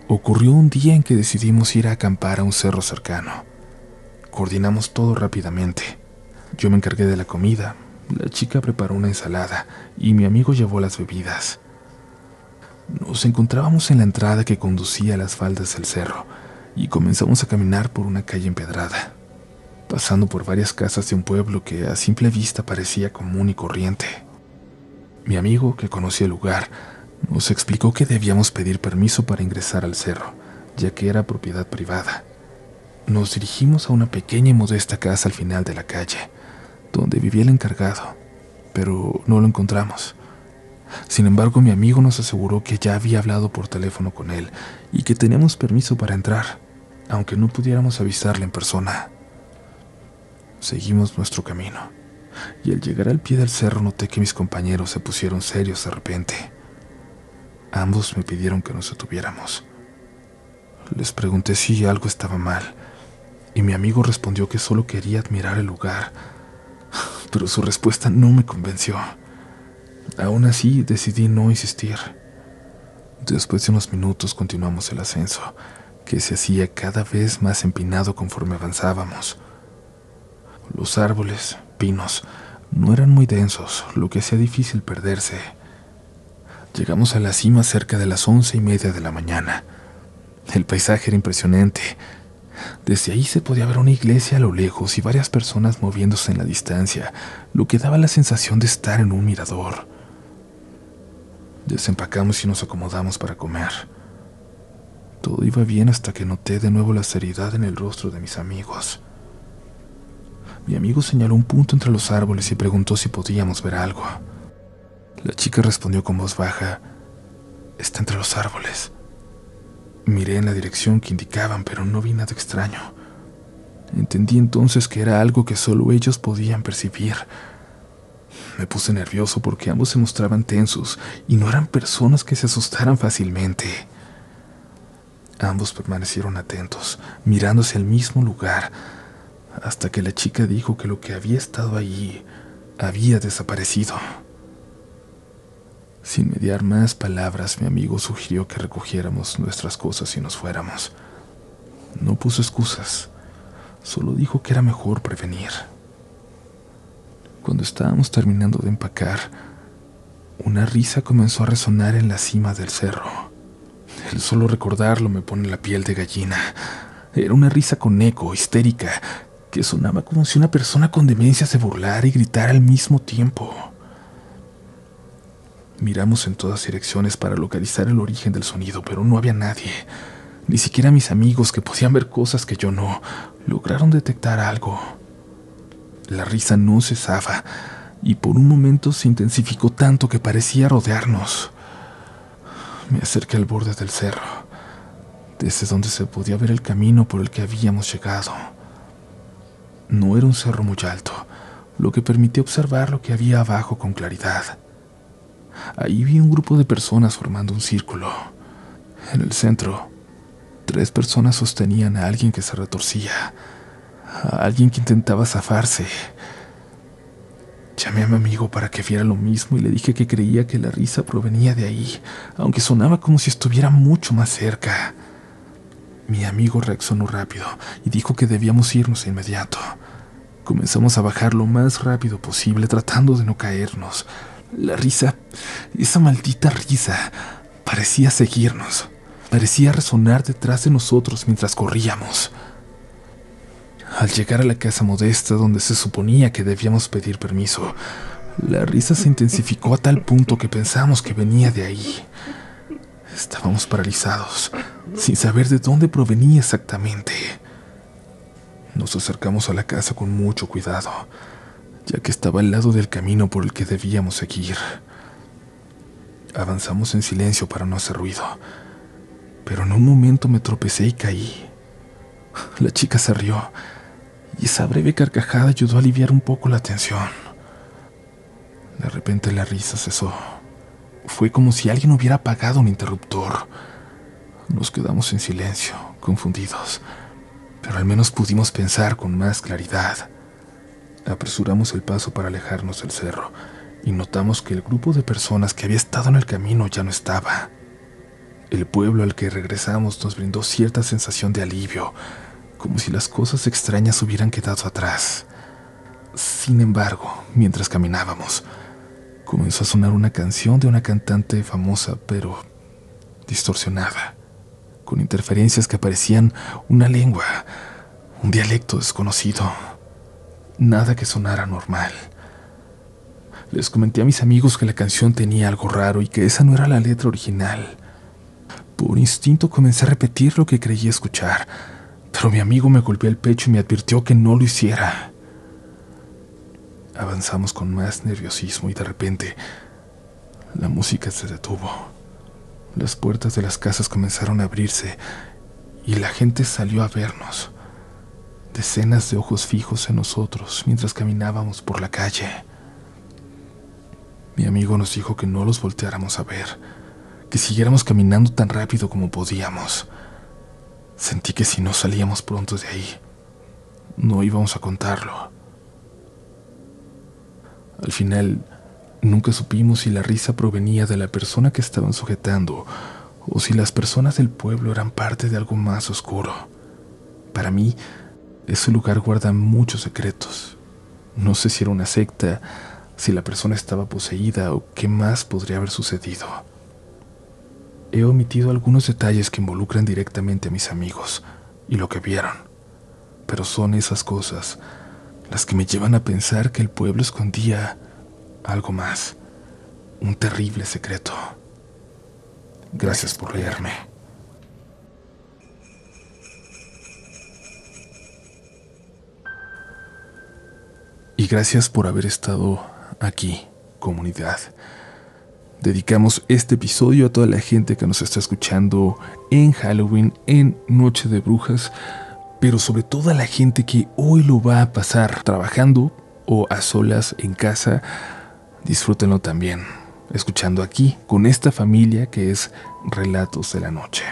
ocurrió un día en que decidimos ir a acampar a un cerro cercano. Coordinamos todo rápidamente. Yo me encargué de la comida, la chica preparó una ensalada y mi amigo llevó las bebidas. Nos encontrábamos en la entrada que conducía a las faldas del cerro y comenzamos a caminar por una calle empedrada, pasando por varias casas de un pueblo que a simple vista parecía común y corriente. Mi amigo, que conocía el lugar, nos explicó que debíamos pedir permiso para ingresar al cerro, ya que era propiedad privada. Nos dirigimos a una pequeña y modesta casa al final de la calle, donde vivía el encargado, pero no lo encontramos. Sin embargo, mi amigo nos aseguró que ya había hablado por teléfono con él y que teníamos permiso para entrar, aunque no pudiéramos avisarle en persona. Seguimos nuestro camino, y al llegar al pie del cerro noté que mis compañeros se pusieron serios de repente. Ambos me pidieron que nos detuviéramos. Les pregunté si algo estaba mal, y mi amigo respondió que solo quería admirar el lugar, pero su respuesta no me convenció. Aún así, decidí no insistir. Después de unos minutos continuamos el ascenso, que se hacía cada vez más empinado conforme avanzábamos. Los árboles, pinos, no eran muy densos, lo que hacía difícil perderse. Llegamos a la cima cerca de las 11:30 de la mañana. El paisaje era impresionante. Desde ahí se podía ver una iglesia a lo lejos y varias personas moviéndose en la distancia, lo que daba la sensación de estar en un mirador. Desempacamos y nos acomodamos para comer. Todo iba bien hasta que noté de nuevo la seriedad en el rostro de mis amigos. Mi amigo señaló un punto entre los árboles y preguntó si podíamos ver algo. La chica respondió con voz baja: «Está entre los árboles». Miré en la dirección que indicaban, pero no vi nada extraño. Entendí entonces que era algo que solo ellos podían percibir. Me puse nervioso porque ambos se mostraban tensos y no eran personas que se asustaran fácilmente. Ambos permanecieron atentos, mirándose al mismo lugar, hasta que la chica dijo que lo que había estado allí había desaparecido. Sin mediar más palabras, mi amigo sugirió que recogiéramos nuestras cosas y nos fuéramos. No puso excusas, solo dijo que era mejor prevenir. Cuando estábamos terminando de empacar, una risa comenzó a resonar en la cima del cerro. El solo recordarlo me pone la piel de gallina. Era una risa con eco, histérica, que sonaba como si una persona con demencia se burlara y gritara al mismo tiempo. Miramos en todas direcciones para localizar el origen del sonido, pero no había nadie. Ni siquiera mis amigos, que podían ver cosas que yo no, lograron detectar algo. La risa no cesaba, y por un momento se intensificó tanto que parecía rodearnos. Me acerqué al borde del cerro, desde donde se podía ver el camino por el que habíamos llegado. No era un cerro muy alto, lo que permitió observar lo que había abajo con claridad. Ahí vi un grupo de personas formando un círculo. En el centro, 3 personas sostenían a alguien que se retorcía, a alguien que intentaba zafarse. Llamé a mi amigo para que viera lo mismo y le dije que creía que la risa provenía de ahí, aunque sonaba como si estuviera mucho más cerca. Mi amigo reaccionó rápido y dijo que debíamos irnos de inmediato. Comenzamos a bajar lo más rápido posible, tratando de no caernos. La risa, esa maldita risa, parecía seguirnos. Parecía resonar detrás de nosotros mientras corríamos. Al llegar a la casa modesta donde se suponía que debíamos pedir permiso, la risa se intensificó a tal punto que pensamos que venía de ahí. Estábamos paralizados, sin saber de dónde provenía exactamente. Nos acercamos a la casa con mucho cuidado, ya que estaba al lado del camino por el que debíamos seguir. Avanzamos en silencio para no hacer ruido, pero en un momento me tropecé y caí. La chica se rió, y esa breve carcajada ayudó a aliviar un poco la tensión. De repente la risa cesó. Fue como si alguien hubiera apagado un interruptor. Nos quedamos en silencio, confundidos, pero al menos pudimos pensar con más claridad. Apresuramos el paso para alejarnos del cerro y notamos que el grupo de personas que había estado en el camino ya no estaba. El pueblo al que regresamos nos brindó cierta sensación de alivio, como si las cosas extrañas hubieran quedado atrás. Sin embargo, mientras caminábamos, comenzó a sonar una canción de una cantante famosa, pero distorsionada, con interferencias que parecían una lengua, un dialecto desconocido. Nada que sonara normal. Les comenté a mis amigos que la canción tenía algo raro y que esa no era la letra original. Por instinto comencé a repetir lo que creía escuchar, pero mi amigo me golpeó el pecho y me advirtió que no lo hiciera. Avanzamos con más nerviosismo y de repente la música se detuvo. Las puertas de las casas comenzaron a abrirse y la gente salió a vernos. Decenas de ojos fijos en nosotros mientras caminábamos por la calle. Mi amigo nos dijo que no los volteáramos a ver, que siguiéramos caminando tan rápido como podíamos. Sentí que si no salíamos pronto de ahí, no íbamos a contarlo. Al final, nunca supimos si la risa provenía de la persona que estaban sujetando o si las personas del pueblo eran parte de algo más oscuro. Para mí, ese lugar guarda muchos secretos. No sé si era una secta, si la persona estaba poseída o qué más podría haber sucedido. He omitido algunos detalles que involucran directamente a mis amigos y lo que vieron, pero son esas cosas las que me llevan a pensar que el pueblo escondía algo más, un terrible secreto. Gracias por leerme. Y gracias por haber estado aquí, comunidad. Dedicamos este episodio a toda la gente que nos está escuchando en Halloween, en Noche de Brujas, pero sobre todo a la gente que hoy lo va a pasar trabajando o a solas en casa. Disfrútenlo también, escuchando aquí con esta familia que es Relatos de la Noche.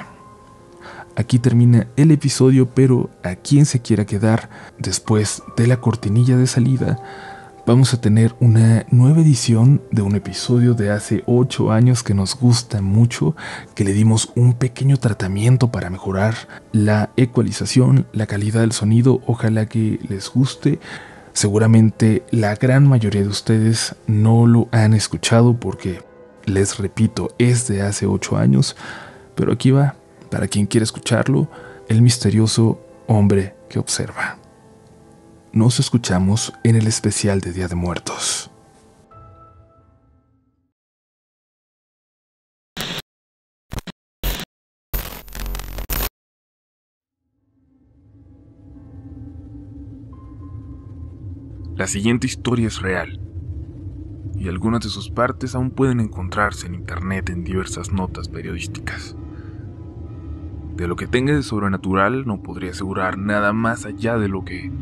Aquí termina el episodio, pero a quien se quiera quedar después de la cortinilla de salida, vamos a tener una nueva edición de un episodio de hace 8 años que nos gusta mucho, que le dimos un pequeño tratamiento para mejorar la ecualización, la calidad del sonido. Ojalá que les guste. Seguramente la gran mayoría de ustedes no lo han escuchado porque, les repito, es de hace 8 años, pero aquí va, para quien quiera escucharlo, el misterioso hombre que observa. Nos escuchamos en el especial de Día de Muertos. La siguiente historia es real, y algunas de sus partes aún pueden encontrarse en internet en diversas notas periodísticas. De lo que tenga de sobrenatural no podría asegurar nada más allá de lo que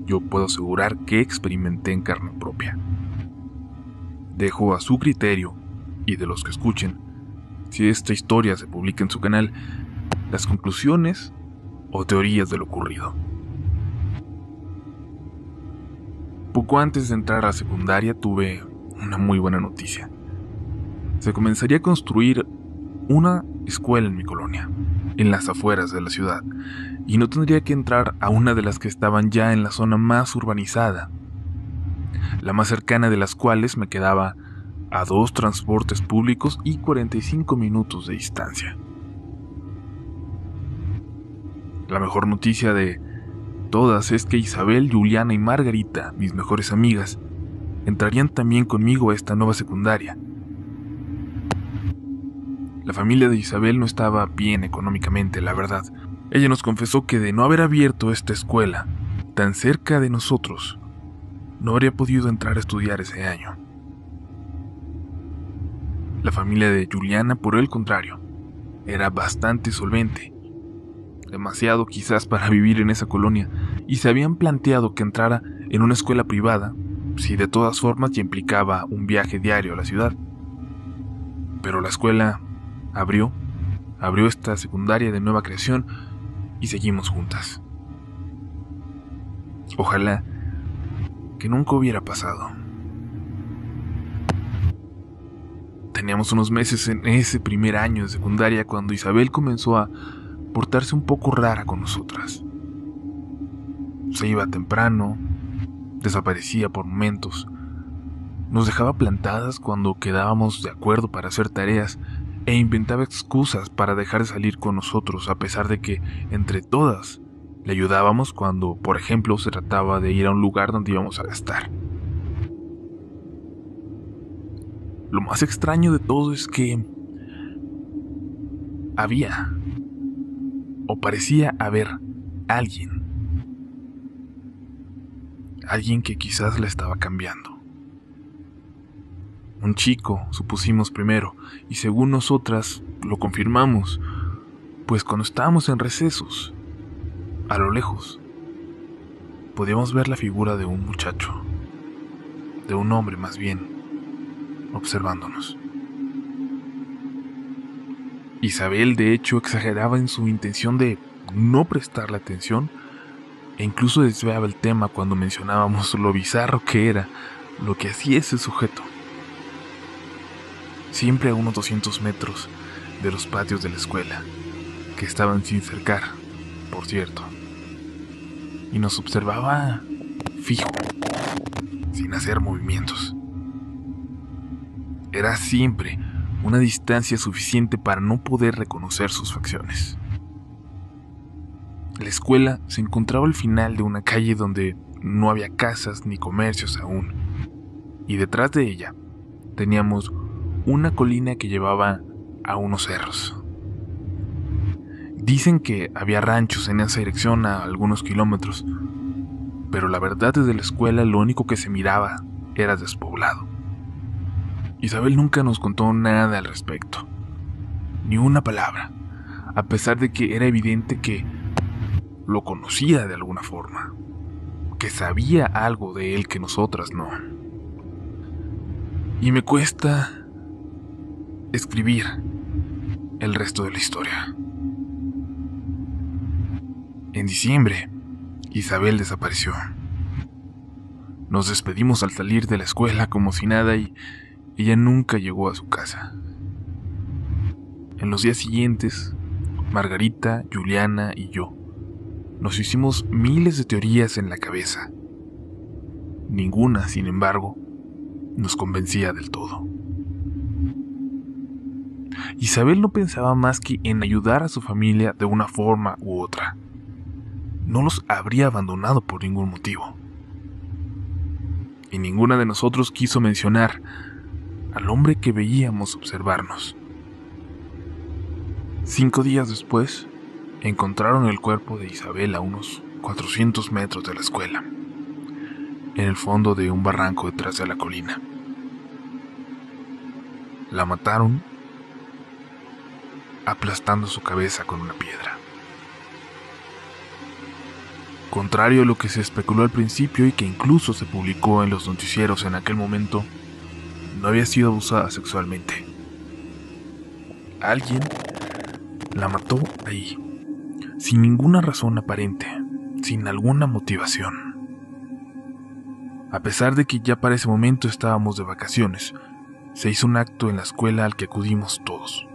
yo puedo asegurar que experimenté en carne propia. Dejo a su criterio, y de los que escuchen, si esta historia se publica en su canal, las conclusiones o teorías de lo ocurrido. Poco antes de entrar a la secundaria tuve una muy buena noticia. Se comenzaría a construir una escuela en mi colonia, en las afueras de la ciudad, y no tendría que entrar a una de las que estaban ya en la zona más urbanizada, la más cercana de las cuales me quedaba a 2 transportes públicos y 45 minutos de distancia. La mejor noticia de todas es que Isabel, Juliana y Margarita, mis mejores amigas, entrarían también conmigo a esta nueva secundaria. La familia de Isabel no estaba bien económicamente, la verdad. Ella nos confesó que de no haber abierto esta escuela tan cerca de nosotros, no habría podido entrar a estudiar ese año. La familia de Juliana, por el contrario, era bastante solvente, demasiado quizás para vivir en esa colonia, y se habían planteado que entrara en una escuela privada, si de todas formas ya implicaba un viaje diario a la ciudad. Pero la escuela abrió esta secundaria de nueva creación y seguimos juntas. Ojalá que nunca hubiera pasado. Teníamos unos meses en ese primer año de secundaria cuando Isabel comenzó a portarse un poco rara con nosotras. Se iba temprano, desaparecía por momentos, nos dejaba plantadas cuando quedábamos de acuerdo para hacer tareas e inventaba excusas para dejar de salir con nosotros, a pesar de que entre todas le ayudábamos cuando, por ejemplo, se trataba de ir a un lugar donde íbamos a gastar. Lo más extraño de todo es que había, o parecía haber, alguien que quizás la estaba cambiando. Un chico, supusimos primero, y según nosotras lo confirmamos, pues cuando estábamos en recesos, a lo lejos, podíamos ver la figura de un muchacho, de un hombre más bien, observándonos. Isabel, de hecho, exageraba en su intención de no prestarle atención e incluso desviaba el tema cuando mencionábamos lo bizarro que era lo que hacía ese sujeto. Siempre a unos 200 metros de los patios de la escuela, que estaban sin cercar, por cierto. Y nos observaba fijo, sin hacer movimientos. Era siempre una distancia suficiente para no poder reconocer sus facciones. La escuela se encontraba al final de una calle donde no había casas ni comercios aún, y detrás de ella teníamos una colina que llevaba a unos cerros. Dicen que había ranchos en esa dirección a algunos kilómetros, pero la verdad desde la escuela lo único que se miraba era despoblado. Isabel nunca nos contó nada al respecto, ni una palabra, a pesar de que era evidente que lo conocía de alguna forma, que sabía algo de él que nosotras no. Y me cuesta escribir el resto de la historia. En diciembre, Isabel desapareció. Nos despedimos al salir de la escuela como si nada y ella nunca llegó a su casa. En los días siguientes, Margarita, Juliana y yo nos hicimos miles de teorías en la cabeza. Ninguna, sin embargo, nos convencía del todo. Isabel no pensaba más que en ayudar a su familia de una forma u otra. No los habría abandonado por ningún motivo. Y ninguna de nosotros quiso mencionar al hombre que veíamos observarnos. 5 días después, encontraron el cuerpo de Isabel a unos 400 metros de la escuela, en el fondo de un barranco detrás de la colina. La mataron aplastando su cabeza con una piedra. Contrario a lo que se especuló al principio y que incluso se publicó en los noticieros en aquel momento, no había sido abusada sexualmente. Alguien La mató ahí, sin ninguna razón aparente, sin alguna motivación. A pesar de que ya para ese momento estábamos de vacaciones, se hizo un acto en la escuela al que acudimos todos.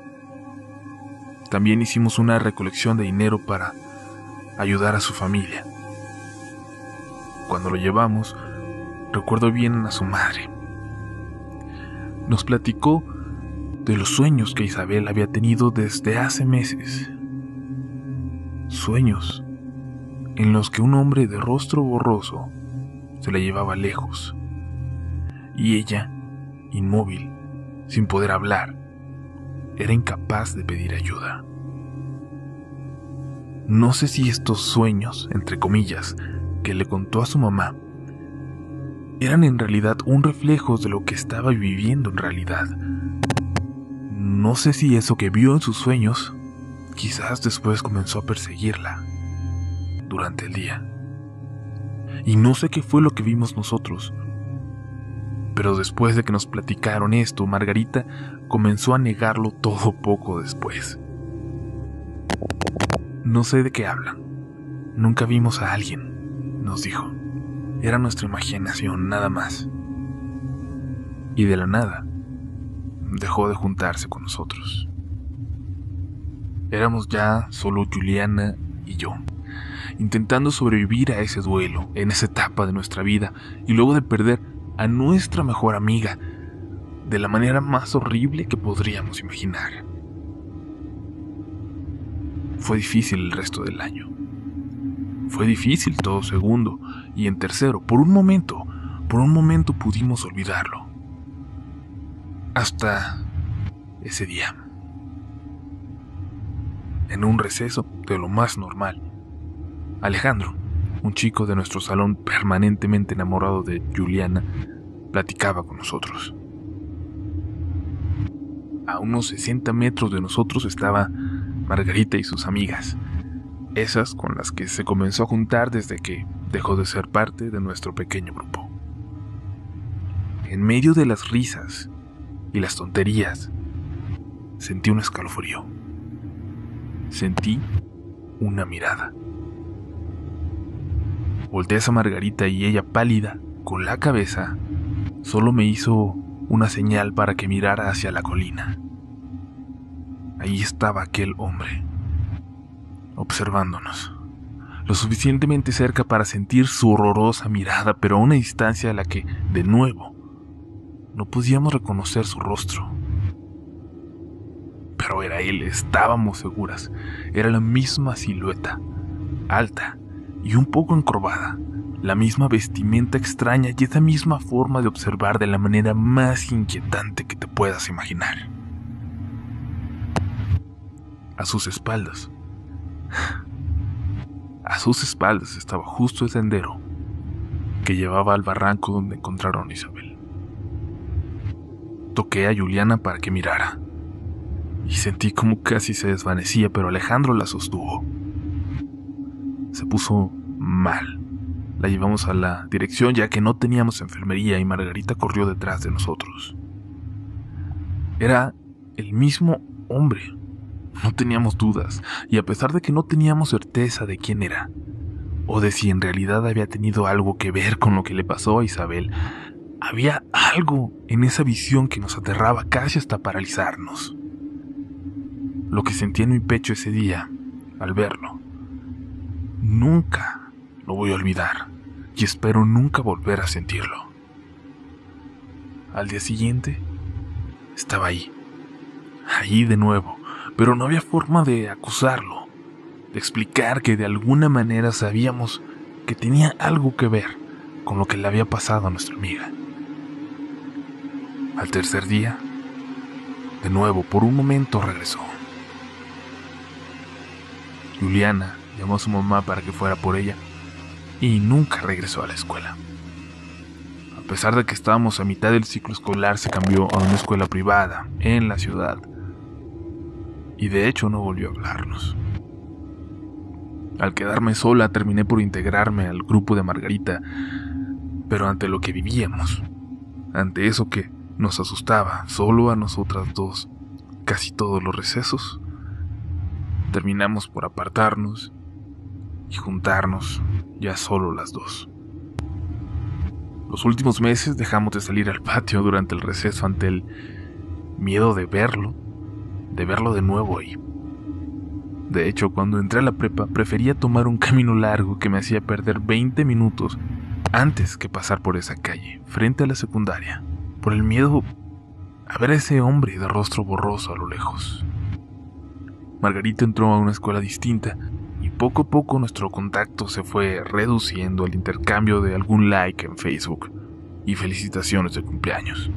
También hicimos una recolección de dinero para ayudar a su familia. Cuando lo llevamos, recuerdo bien a su madre. Nos platicó de los sueños que Isabel había tenido desde hace meses. Sueños en los que un hombre de rostro borroso se la llevaba lejos. Y ella, inmóvil, sin poder hablar, era incapaz de pedir ayuda. No sé si estos sueños, entre comillas, que le contó a su mamá, eran en realidad un reflejo de lo que estaba viviendo en realidad. No sé si eso que vio en sus sueños, quizás después comenzó a perseguirla durante el día. Y no sé qué fue lo que vimos nosotros. Pero después de que nos platicaron esto, Margarita comenzó a negarlo todo poco después. No sé de qué hablan. Nunca vimos a alguien, nos dijo. Era nuestra imaginación, nada más. Y de la nada, dejó de juntarse con nosotros. Éramos ya solo Juliana y yo, intentando sobrevivir a ese duelo, en esa etapa de nuestra vida, y luego de perder a nuestra mejor amiga de la manera más horrible que podríamos imaginar. Fue difícil el resto del año. Fue difícil todo segundo, y en tercero, por un momento pudimos olvidarlo. Hasta ese día. En un receso de lo más normal, Alejandro, un chico de nuestro salón permanentemente enamorado de Juliana, platicaba con nosotros. A unos 60 metros de nosotros estaba Margarita y sus amigas, esas con las que se comenzó a juntar desde que dejó de ser parte de nuestro pequeño grupo. En medio de las risas y las tonterías, sentí un escalofrío. Sentí una mirada. Volteé a Margarita y ella, pálida, con la cabeza, solo me hizo una señal para que mirara hacia la colina. Ahí estaba aquel hombre, observándonos, lo suficientemente cerca para sentir su horrorosa mirada, pero a una distancia a la que, de nuevo, no podíamos reconocer su rostro. Pero era él, estábamos seguras. Era la misma silueta, alta y un poco encorvada, la misma vestimenta extraña y esa misma forma de observar de la manera más inquietante que te puedas imaginar. A sus espaldas estaba justo el sendero que llevaba al barranco donde encontraron a Isabel. Toqué a Juliana para que mirara y sentí como casi se desvanecía, pero Alejandro la sostuvo. Se puso mal. La llevamos a la dirección ya que no teníamos enfermería y Margarita corrió detrás de nosotros. Era el mismo hombre. No teníamos dudas, y a pesar de que no teníamos certeza de quién era, o de si en realidad había tenido algo que ver con lo que le pasó a Isabel, había algo en esa visión que nos aterraba casi hasta paralizarnos. Lo que sentí en mi pecho ese día, al verlo, nunca lo voy a olvidar, y espero nunca volver a sentirlo. Al día siguiente, estaba ahí de nuevo, pero no había forma de acusarlo, de explicar que de alguna manera sabíamos que tenía algo que ver con lo que le había pasado a nuestra amiga. Al tercer día, de nuevo, por un momento regresó. Juliana llamó a su mamá para que fuera por ella y nunca regresó a la escuela. A pesar de que estábamos a mitad del ciclo escolar, se cambió a una escuela privada en la ciudad y de hecho no volvió a hablarnos. Al quedarme sola, terminé por integrarme al grupo de Margarita, pero ante lo que vivíamos, ante eso que nos asustaba solo a nosotras dos, casi todos los recesos, terminamos por apartarnos y juntarnos ya solo las dos. Los últimos meses dejamos de salir al patio durante el receso ante el miedo de verlo de nuevo ahí. De hecho, cuando entré a la prepa, prefería tomar un camino largo que me hacía perder 20 minutos antes que pasar por esa calle, frente a la secundaria, por el miedo a ver a ese hombre de rostro borroso a lo lejos. Margarita entró a una escuela distinta y poco a poco nuestro contacto se fue reduciendo al intercambio de algún like en Facebook y felicitaciones de cumpleaños.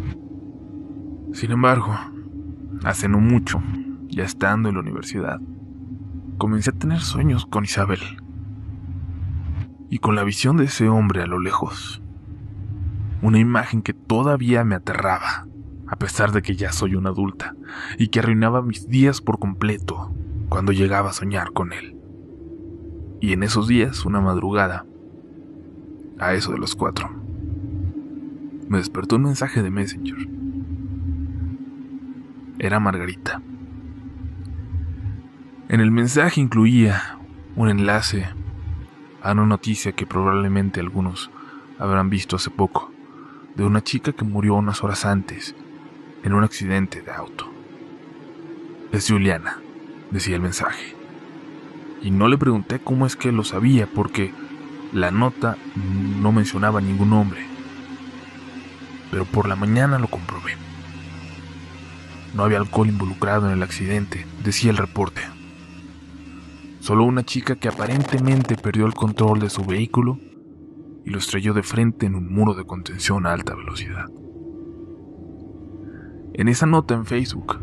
Sin embargo, hace no mucho, ya estando en la universidad, comencé a tener sueños con Isabel y con la visión de ese hombre a lo lejos. Una imagen que todavía me aterraba, a pesar de que ya soy una adulta, y que arruinaba mis días por completo cuando llegaba a soñar con él. Y en esos días, una madrugada, a eso de las 4, me despertó un mensaje de Messenger. Era Margarita. En el mensaje incluía un enlace a una noticia que probablemente algunos habrán visto hace poco, de una chica que murió unas horas antes en un accidente de auto. Es Juliana, decía el mensaje. Y no le pregunté cómo es que lo sabía, porque la nota no mencionaba ningún nombre. Pero por la mañana lo comprobé. No había alcohol involucrado en el accidente, decía el reporte. Solo una chica que aparentemente perdió el control de su vehículo y lo estrelló de frente en un muro de contención a alta velocidad. En esa nota en Facebook,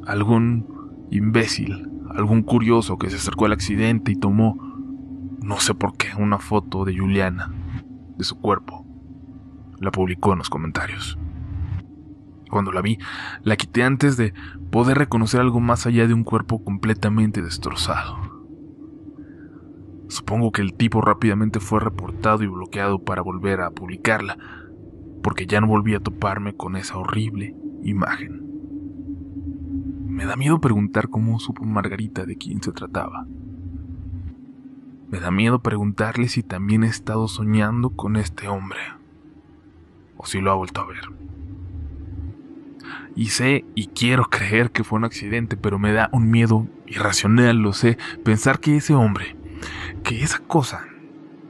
algún imbécil, algún curioso que se acercó al accidente y tomó, no sé por qué, una foto de Juliana, de su cuerpo, la publicó en los comentarios. Cuando la vi, la quité antes de poder reconocer algo más allá de un cuerpo completamente destrozado. Supongo que el tipo rápidamente fue reportado y bloqueado para volver a publicarla, porque ya no volví a toparme con esa horrible imagen. Me da miedo preguntar cómo supo Margarita de quién se trataba. Me da miedo preguntarle si también he estado soñando con este hombre, o si lo ha vuelto a ver. Y sé y quiero creer que fue un accidente, pero me da un miedo irracional, lo sé, pensar que ese hombre, que esa cosa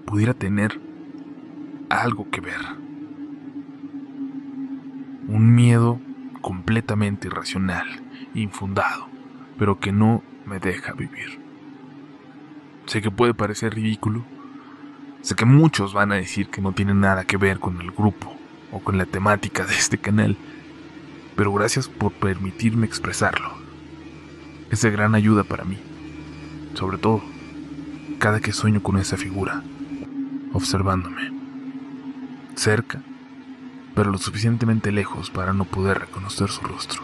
pudiera tener algo que ver. Un miedo completamente irracional, infundado, pero que no me deja vivir. Sé que puede parecer ridículo, sé que muchos van a decir que no tiene nada que ver con el grupo o con la temática de este canal, pero gracias por permitirme expresarlo. Es de gran ayuda para mí, sobre todo cada que sueño con esa figura, observándome, cerca, pero lo suficientemente lejos para no poder reconocer su rostro.